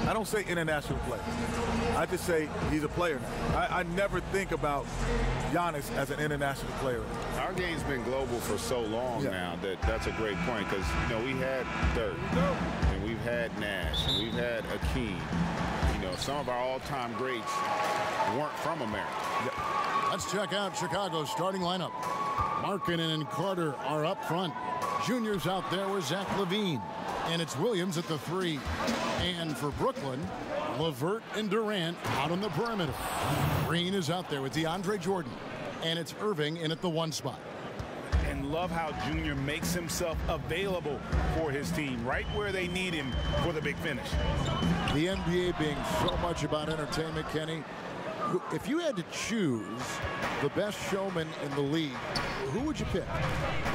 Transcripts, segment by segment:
I don't say international player. I just say he's a player now. I never think about Giannis as an international player. Our game's been global for so long now that's a great point, because we had Dirk, and we've had Nash, and we've had Akeem. Some of our all-time greats weren't from America. Let's check out Chicago's starting lineup. Markkanen and Carter are up front. Junior's out there with Zach LaVine. And it's Williams at the 3. And for Brooklyn, LeVert and Durant out on the perimeter. Green is out there with DeAndre Jordan. And it's Irving in at the 1 spot. And love how Junior makes himself available for his team, right where they need him for the big finish. The NBA being so much about entertainment, Kenny. If you had to choose the best showman in the league, who would you pick?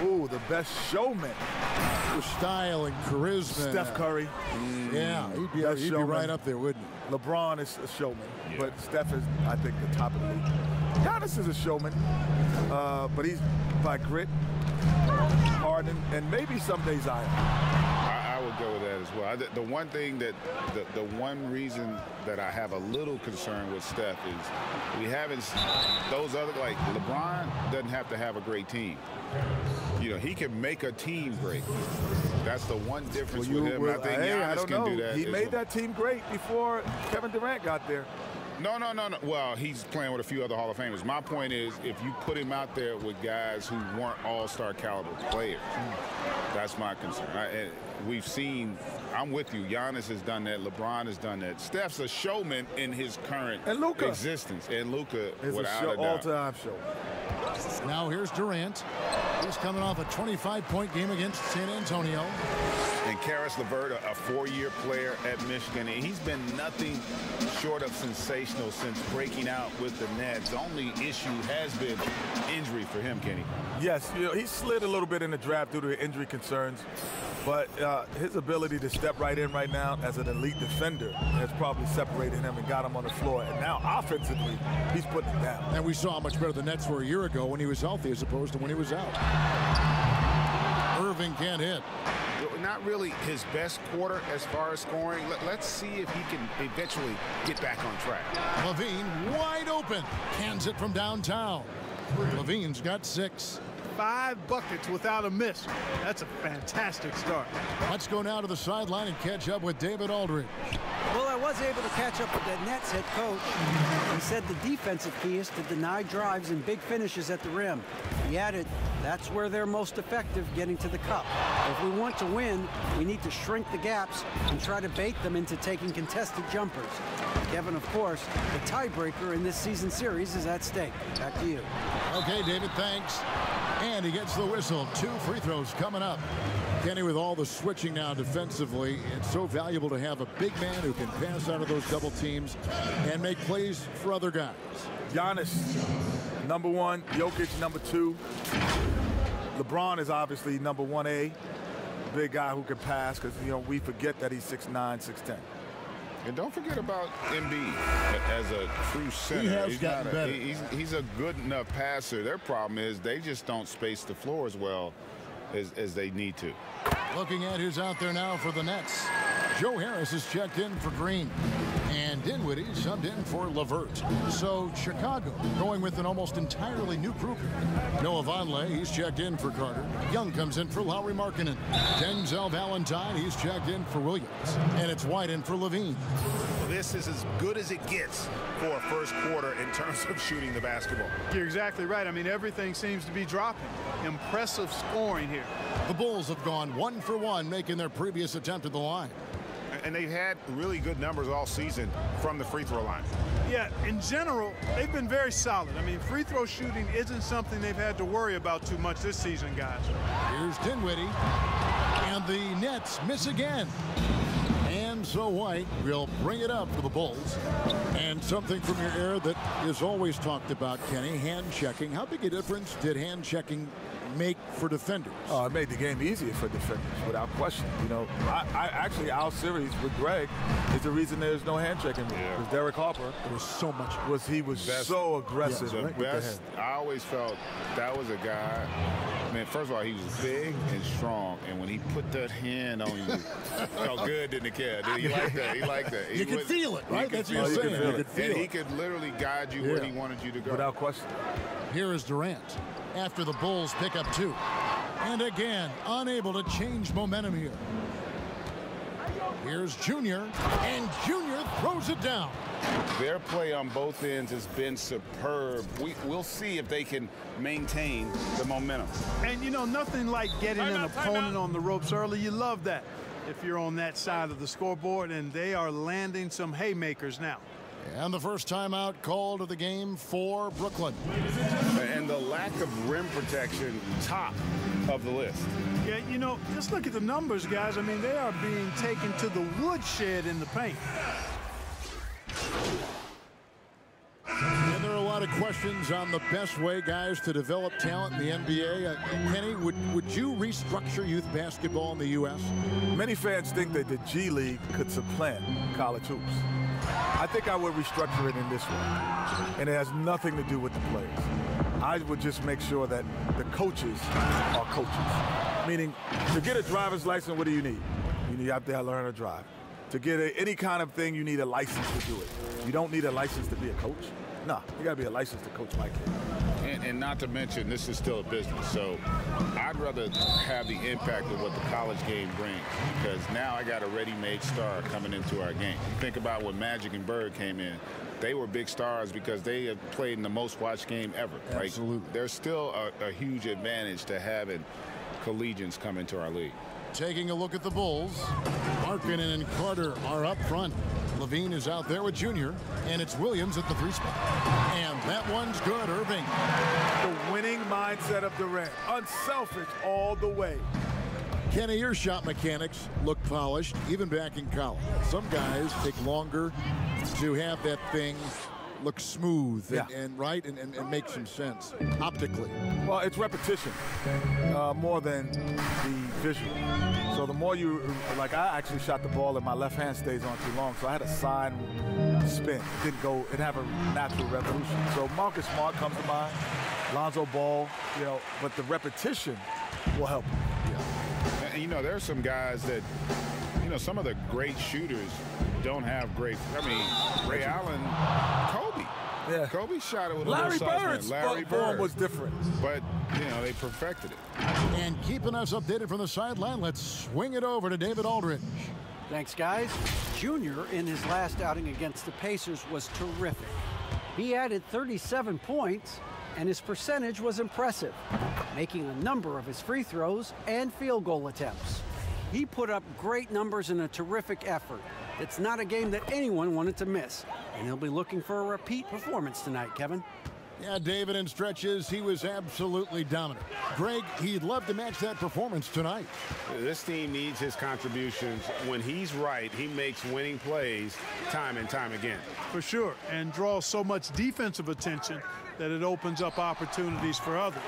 Ooh, the best showman. With style and charisma. Steph Curry. Yeah, he'd be right up there, wouldn't he? LeBron is a showman, but Steph is, I think, the top of the league. Giannis is a showman, but he's by grit, Harden, and maybe someday Zion. I would go with that as well. The one thing that the one reason that I have a little concern with Steph is we haven't those other, like LeBron doesn't have to have a great team. He can make a team great. That's the one difference with him. I think Giannis can do that. He made that team great before Kevin Durant got there. No. Well, he's playing with a few other Hall of Famers. My point is, if you put him out there with guys who weren't all-star caliber players, that's my concern. We've seen, I'm with you, Giannis has done that, LeBron has done that. Steph's a showman in his current existence. And Luka, without a doubt. All-time show. Now here's Durant. He's coming off a 25-point game against San Antonio. And Karis LeVert, a 4-year player at Michigan. And he's been nothing short of sensational since breaking out with the Nets. The only issue has been injury for him, Kenny. Yes, he slid a little bit in the draft due to injury concerns. But his ability to step right in right now as an elite defender has probably separated him and got him on the floor. And now offensively, he's putting it down. And we saw how much better the Nets were a year ago when he was healthy as opposed to when he was out. Irving can't hit. Not really his best quarter as far as scoring. Let's see if he can eventually get back on track. LaVine wide open. Cans it from downtown. LaVine's got 6. 5 buckets without a miss. That's a fantastic start. Let's go now to the sideline and catch up with David Aldridge. Well, I was able to catch up with the Nets head coach. He said the defensive key is to deny drives and big finishes at the rim. He added, that's where they're most effective, getting to the cup. If we want to win, we need to shrink the gaps and try to bait them into taking contested jumpers. Kevin, of course, the tiebreaker in this season series is at stake. Back to you. Okay, David, thanks. And he gets the whistle. 2 free throws coming up. Kenny, with all the switching now defensively, it's so valuable to have a big man who can pass out of those double teams and make plays for other guys. Giannis, number 1. Jokic, number 2. LeBron is obviously number 1A. Big guy who can pass because, we forget that he's 6'9", 6'10". And don't forget about Embiid as a true center. He has gotten better. He's a good enough passer. Their problem is they just don't space the floor as well as they need to. Looking at who's out there now for the Nets. Joe Harris is checked in for Green. And Dinwiddie subbed in for LeVert. So Chicago going with an almost entirely new group. Noah Vonleh, he's checked in for Carter. Young comes in for Lauri Markkanen. Denzel Valentine, he's checked in for Williams. And it's White in for LaVine. This is as good as it gets for a first quarter in terms of shooting the basketball. You're exactly right. I mean, everything seems to be dropping. Impressive scoring here. The Bulls have gone 1 for 1, making their previous attempt at the line. And they've had really good numbers all season from the free throw line. Yeah, in general, they've been very solid. I mean, free throw shooting isn't something they've had to worry about too much this season, guys. Here's Dinwiddie, and the Nets miss again. And so White will bring it up for the Bulls. And something from your era that is always talked about, Kenny, hand checking. How big a difference did hand checking make for defenders? Oh, it made the game easier for defenders, without question. I actually, our series with Greg is the reason there's no hand checking. Because Derek Harper was so much. He was so aggressive. The best. I always felt that was a guy Man, first of all, he was big and strong, and when he put that hand on you, felt good, didn't it, care? He liked that. He liked that. You could feel it, right? That's what you're saying. You could feel and it. he could literally guide you where he wanted you to go. Without question. Here is Durant after the Bulls pick up 2. And again, unable to change momentum here. Here's Junior, and Junior throws it down. Their play on both ends has been superb. We'll see if they can maintain the momentum. And, you know, nothing like getting an opponent on the ropes early. You love that if you're on that side of the scoreboard, and they are landing some haymakers now. And the first timeout called of the game for Brooklyn. And the lack of rim protection, top of the list. Yeah, you know, just look at the numbers, guys. I mean, they are being taken to the woodshed in the paint. And there are a lot of questions on the best way, guys, to develop talent in the NBA. Kenny, would you restructure youth basketball in the U.S.? Many fans think that the G League could supplant college hoops. I think I would restructure it in this way, and it has nothing to do with the players. I would just make sure that the coaches are coaches. Meaning, to get a driver's license, what do you need? You have to learn to drive. To get any kind of thing, you need a license to do it. You don't need a license to be a coach. No, you got to be a license to coach my kid. And not to mention, this is still a business. So I'd rather have the impact of what the college game brings, because now I got a ready-made star coming into our game. Think about when Magic and Bird came in. They were big stars because they have played in the most watched game ever. Absolutely. Like, there's still a huge advantage to having collegians come into our league. Taking a look at the Bulls, Markkanen and Carter are up front. Levine is out there with Junior, and it's Williams at the 3 spot. And that one's good, Irving. The winning mindset of Durant. Unselfish all the way. Kenny, your shot mechanics look polished, even back in college. Some guys take longer to have that thing look smooth and right and make some sense optically. Well, it's repetition more than the visual. So the more you, like, I actually shot the ball and my left hand stays on too long, so I had a side spin. It didn't go, it have a natural revolution. So Marcus Smart comes to mind, Lonzo Ball, you know, but the repetition will help. And, you know, there are some guys that, you know, some of the great shooters don't have great. I mean, Ray Allen, Kobe. Yeah. Kobe shot it with Larry a little Bird's Larry form Bird was different. But, you know, they perfected it. And keeping us updated from the sideline, let's swing it over to David Aldridge. Thanks, guys. Junior, in his last outing against the Pacers, was terrific. He added 37 points, and his percentage was impressive, making a number of his free throws and field goal attempts. He put up great numbers in a terrific effort. It's not a game that anyone wanted to miss, and he'll be looking for a repeat performance tonight, Kevin. Yeah, David, in stretches, he was absolutely dominant. Greg, he'd love to match that performance tonight. This team needs his contributions. When he's right, he makes winning plays time and time again. For sure, and draws so much defensive attention that it opens up opportunities for others.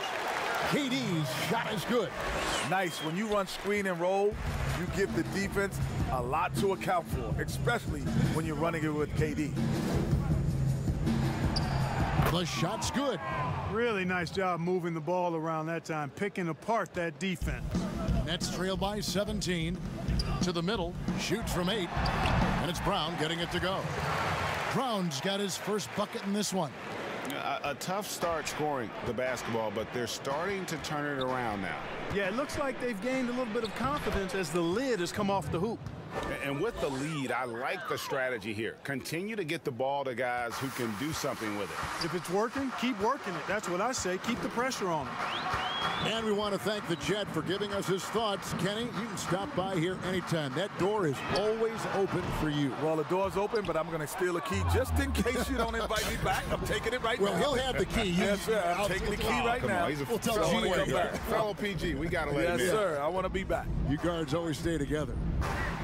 KD's shot is good. Nice. When you run screen and roll, you give the defense a lot to account for, especially when you're running it with KD. The shot's good. Really nice job moving the ball around that time, picking apart that defense. Nets trail by 17. To the middle, shoots from 8. And it's Brown getting it to go. Brown's got his first bucket in this one. A tough start scoring the basketball, but they're starting to turn it around now. Yeah, it looks like they've gained a little bit of confidence as the lid has come off the hoop. And with the lead, I like the strategy here. Continue to get the ball to guys who can do something with it. If it's working, keep working it. That's what I say. Keep the pressure on them. And we want to thank the Jet for giving us his thoughts. Kenny, you can stop by here anytime. That door is always open for you. Well, the door's open, but I'm going to steal a key just in case you don't invite me back. I'm taking it right now. Well, he'll have the key. Yes, sir. I'm taking the key right now. We'll tell G-Way. Fellow PG, we got to let him in. Yes, sir. I want to be back. You guards always stay together.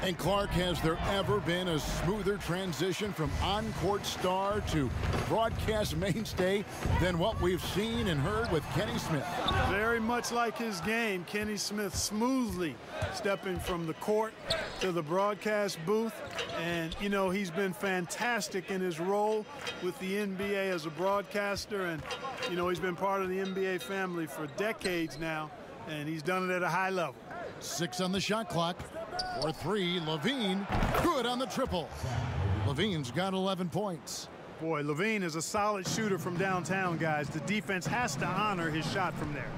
And Clark, has there ever been a smoother transition from on-court star to broadcast mainstay than what we've seen and heard with Kenny Smith? Very much like his game, Kenny Smith smoothly stepping from the court to the broadcast booth. And, you know, he's been fantastic in his role with the NBA as a broadcaster. And, you know, he's been part of the NBA family for decades now. and he's done it at a high level. 6 on the shot clock. For 3, Levine, good on the triple. Levine's got 11 points. Boy, Levine is a solid shooter from downtown, guys. The defense has to honor his shot from there.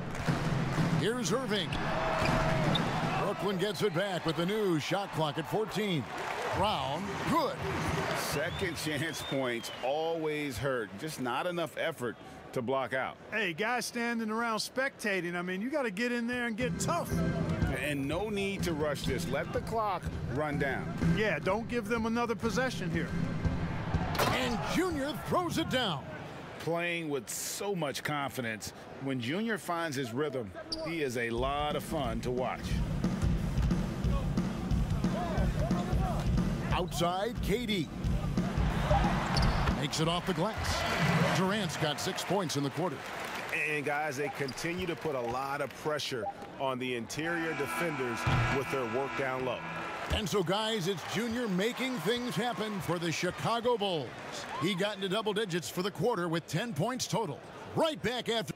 Here's Irving. Brooklyn gets it back with the new shot clock at 14. Brown, good. Second chance points always hurt. Just not enough effort to block out. Hey, guys standing around spectating, I mean, you got to get in there and get tough. And no need to rush this. Let the clock run down. Yeah, don't give them another possession here. And Junior throws it down. Playing with so much confidence. When Junior finds his rhythm, he is a lot of fun to watch. Outside, KD. Makes it off the glass. Durant's got 6 points in the quarter. And guys, they continue to put a lot of pressure on the interior defenders with their work down low. And so, guys, it's Junior making things happen for the Chicago Bulls. He got into double digits for the quarter with 10 points total. Right back after.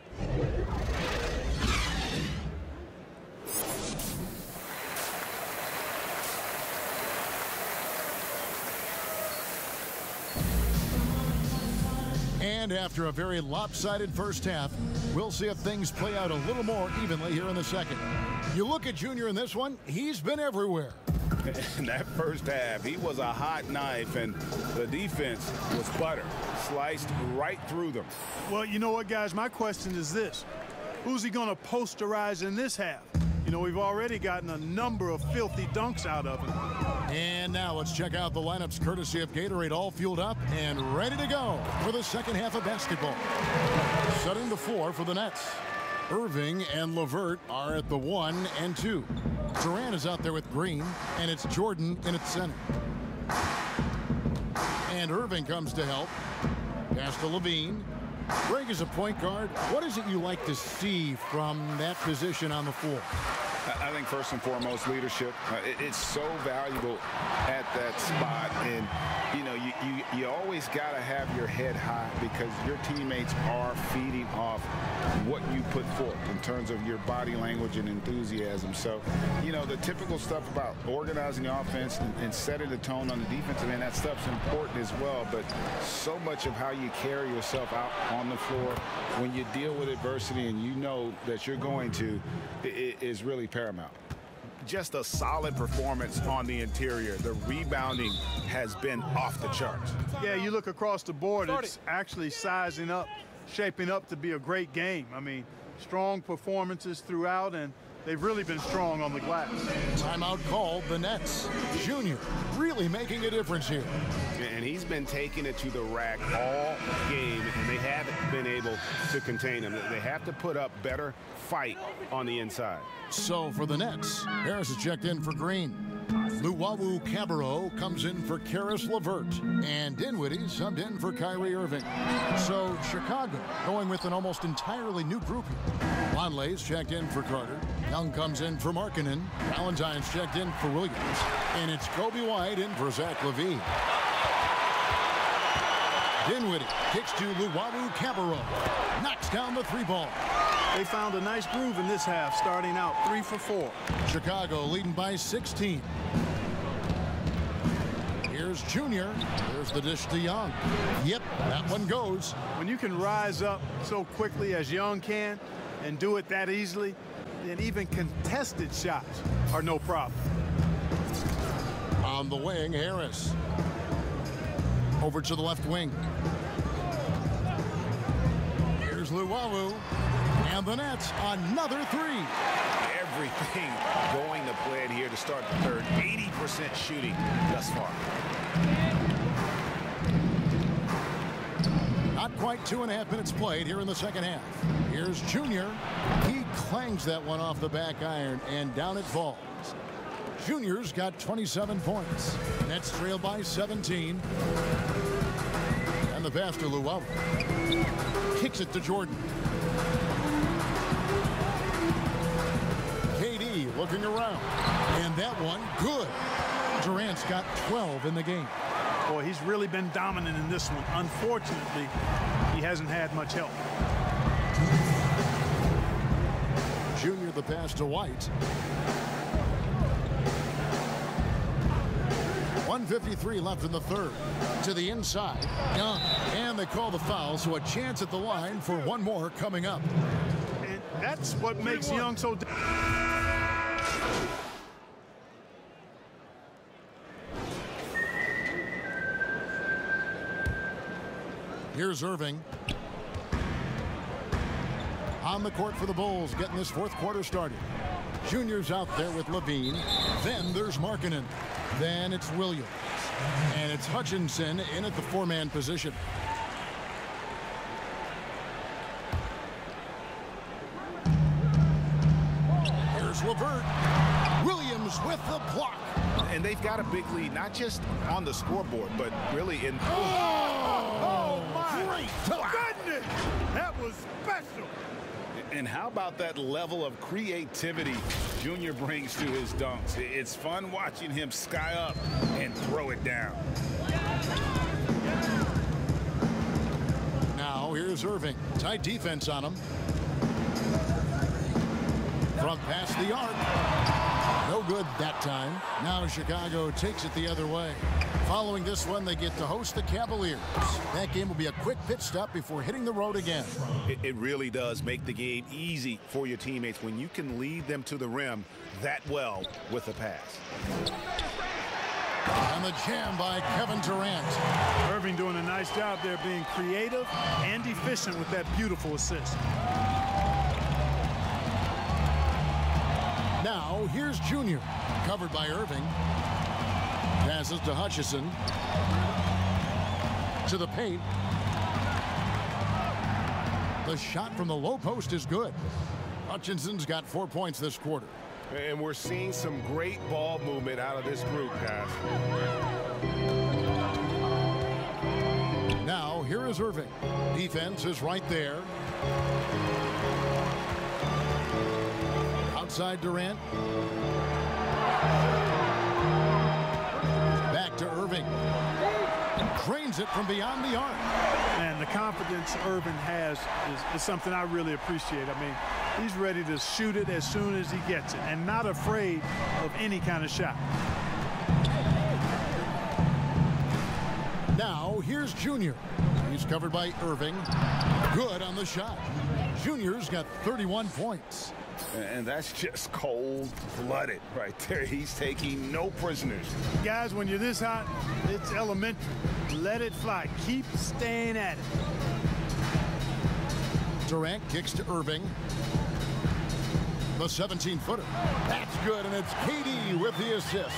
And after a very lopsided first half, we'll see if things play out a little more evenly here in the second. You look at Junior in this one, he's been everywhere. In that first half, he was a hot knife, and the defense was butter. Sliced right through them. Well, you know what, guys? My question is this. Who's he going to posterize in this half? You know, we've already gotten a number of filthy dunks out of him. And now let's check out the lineups courtesy of Gatorade, all fueled up and ready to go for the second half of basketball. Setting the floor for the Nets. Irving and LeVert are at the 1 and 2. Durant is out there with Green, and it's Jordan in its center. And Irving comes to help. Pass to Levine. Greg is a point guard. What is it you like to see from that position on the floor? I think first and foremost, leadership. It's so valuable at that spot, and you know, you always got to have your head high because your teammates are feeding off what you put forth in terms of your body language and enthusiasm. So, you know, the typical stuff about organizing the offense and setting the tone on the defense, I mean, that stuff's important as well. But so much of how you carry yourself out on the floor when you deal with adversity and you know that you're going to is really paramount. Just a solid performance on the interior. The rebounding has been off the charts. Yeah, you look across the board, it's actually sizing up, shaping up to be a great game. I mean, strong performances throughout, and they've really been strong on the glass. Timeout called the Nets. Junior really making a difference here. And he's been taking it to the rack all game, and they haven't been able to contain him. They have to put up better fight on the inside. So for the Nets, Harris is checked in for Green. Luwawu Cabarro comes in for Karis LeVert. And Dinwiddie subbed in for Kyrie Irving. So Chicago going with an almost entirely new group here. Lonley's checked in for Carter. Young comes in for Markkanen. Valentine's checked in for Williams. And it's Kobe White in for Zach LaVine. Dinwiddie kicks to Luwawu Cabarro. Knocks down the 3-ball. They found a nice groove in this half, starting out 3 for 4. Chicago leading by 16. Here's Junior. There's the dish to Young. Yep, that one goes. When you can rise up so quickly as Young can and do it that easily, then even contested shots are no problem. On the wing, Harris. Over to the left wing. Here's Luwawu. And the Nets, another 3. Everything going to plan here to start the third. 80% shooting thus far. Not quite 2.5 minutes played here in the second half. Here's Junior. He clangs that one off the back iron, and down it falls. Junior's got 27 points. Nets trail by 17. And the pass to Luwawu. Kicks it to Jordan. KD looking around. And that one, good. Durant's got 12 in the game. Boy, he's really been dominant in this one. Unfortunately, he hasn't had much help. Junior the pass to White. 1:53 left in the third. To the inside. Young. And they call the foul, so a chance at the line for one more coming up. And that's what makes Young so... Here's Irving. On the court for the Bulls, getting this fourth quarter started. Junior's out there with Levine. Then there's Markkanen. Then it's Williams. And it's Hutchinson in at the four-man position. Here's LeVert. Williams with the block. And they've got a big lead, not just on the scoreboard, but really in... Oh, my goodness! That was special. And how about that level of creativity Junior brings to his dunks? It's fun watching him sky up and throw it down. Now here's Irving. Tight defense on him. From past the arc. No good that time. Now Chicago takes it the other way. Following this one, they get to host the Cavaliers. That game will be a quick pit stop before hitting the road again. It really does make the game easy for your teammates when you can lead them to the rim that well with a pass. And the jam by Kevin Durant. Irving doing a nice job there being creative and efficient with that beautiful assist. Now here's Junior. Covered by Irving. Passes to Hutchison. To the paint. The shot from the low post is good. Hutchinson's got 4 points this quarter. And we're seeing some great ball movement out of this group, guys. Now here is Irving. Defense is right there. Outside Durant. Back to Irving. Drains it from beyond the arc. And the confidence Irving has is something I really appreciate. I mean, he's ready to shoot it as soon as he gets it and not afraid of any kind of shot. Now here's Junior. He's covered by Irving. Good on the shot. Junior's got 31 points. And that's just cold-blooded right there. He's taking no prisoners. Guys, when you're this hot, it's elementary. Let it fly. Keep staying at it. Durant kicks to Irving. The 17-footer. That's good, and it's KD with the assist.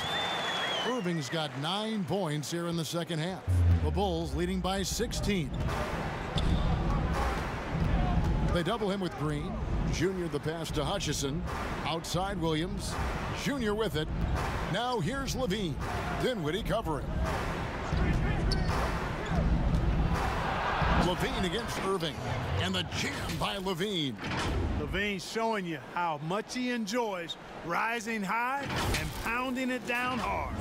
Irving's got 9 points here in the second half. The Bulls leading by 16. They double him with Green. Junior the pass to Hutchison. Outside Williams. Junior with it. Now here's Levine. Dinwiddie covering. Levine against Irving. And the jam by Levine. Levine showing you how much he enjoys rising high and pounding it down hard.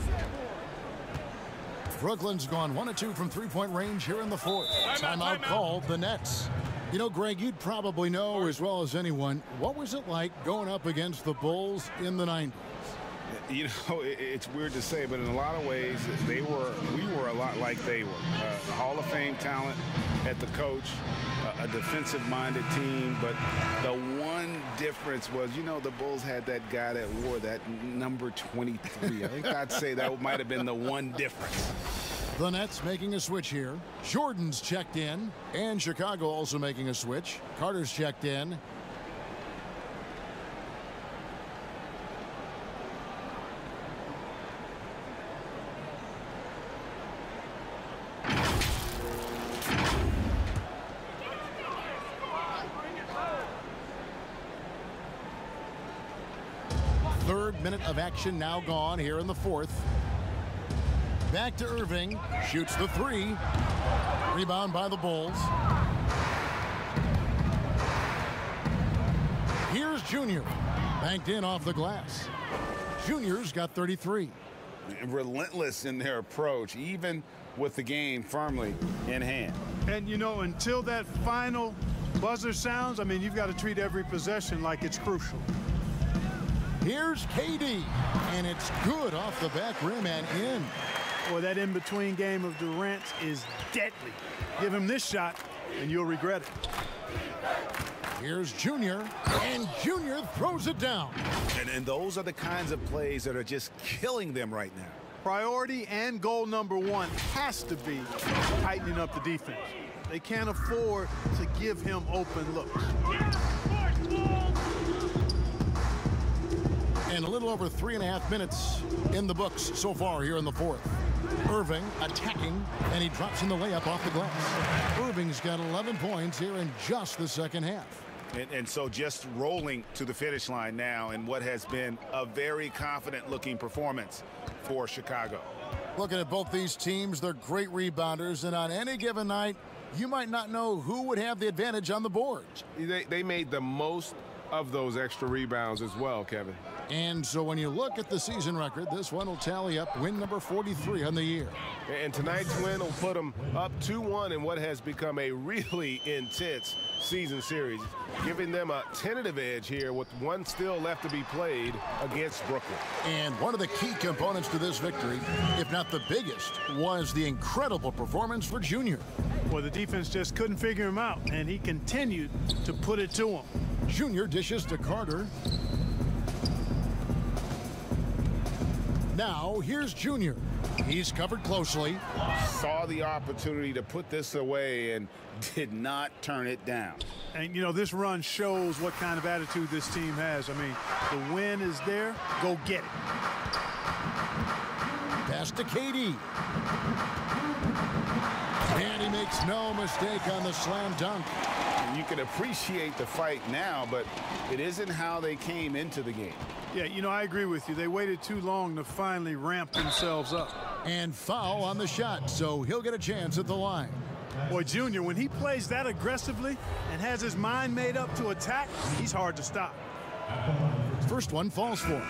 Brooklyn's gone 1 of 2 from three-point range here in the fourth. Timeout called the Nets. You know, Greg, you'd probably know as well as anyone, what was it like going up against the Bulls in the 90s? You know, it's weird to say, but in a lot of ways, we were a lot like they were. Hall of Fame talent at the coach, a defensive-minded team, but the one difference was, you know, the Bulls had that guy that wore that number 23. I think I'd say that might have been the one difference. The Nets making a switch here. Jordan's checked in, and Chicago also making a switch. Carter's checked in. Third minute of action now gone here in the fourth. Back to Irving. Shoots the three. Rebound by the Bulls. Here's Junior. Banked in off the glass. Junior's got 33. Relentless in their approach, even with the game firmly in hand. And, you know, until that final Buzzer sounds, I mean, you've got to treat every possession like it's crucial. Here's KD, and it's good off the back rim and in. Boy, that in-between game of Durant is deadly. Give him this shot, and you'll regret it. Here's Junior, and Junior throws it down. And those are the kinds of plays that are just killing them right now. Priority and goal number one has to be tightening up the defense. They can't afford to give him open looks. And a little over 3.5 minutes in the books so far here in the fourth. Irving attacking, and he drops in the layup off the glass. Irving's got 11 points here in just the second half. And so just rolling to the finish line now in what has been a very confident-looking performance for Chicago. Looking at both these teams, they're great rebounders, and on any given night, you might not know who would have the advantage on the boards. They made the most of those extra rebounds as well, Kevin. And so when you look at the season record, this one will tally up win number 43 on the year. And tonight's win will put them up 2-1 in what has become a really intense season series, giving them a tentative edge here with one still left to be played against Brooklyn. And one of the key components to this victory, if not the biggest, was the incredible performance for Junior. Well, the defense just couldn't figure him out, and he continued to put it to him. Junior dishes to Carter. Now, here's Junior. He's covered closely. Saw the opportunity to put this away and did not turn it down. And, you know, this run shows what kind of attitude this team has. I mean, the win is there. Go get it. Pass to KD. And he makes no mistake on the slam dunk. You can appreciate the fight now, but it isn't how they came into the game. Yeah, you know, I agree with you. They waited too long to finally ramp themselves up. And foul on the shot, so he'll get a chance at the line. Boy, Junior, when he plays that aggressively and has his mind made up to attack, he's hard to stop. First one falls for him.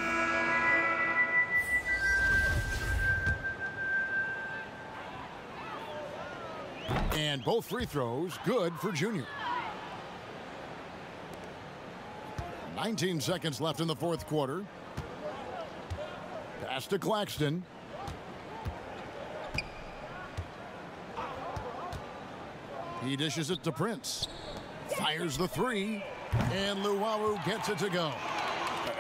And both free throws good for Junior. 19 seconds left in the fourth quarter. Pass to Claxton. He dishes it to Prince. Fires the three. And Luwawu gets it to go.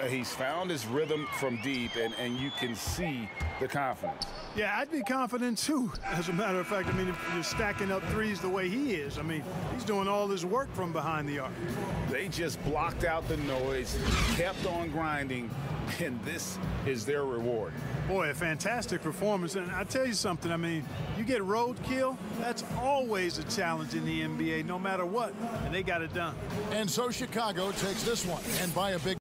He's found his rhythm from deep, and you can see the confidence. Yeah, I'd be confident too. As a matter of fact, I mean, if you're stacking up threes the way he is, I mean, he's doing all his work from behind the arc. They just blocked out the noise, kept on grinding, and this is their reward. Boy, a fantastic performance. And I tell you something, I mean, you get roadkill, that's always a challenge in the NBA, no matter what, and they got it done. And so Chicago takes this one, and by a big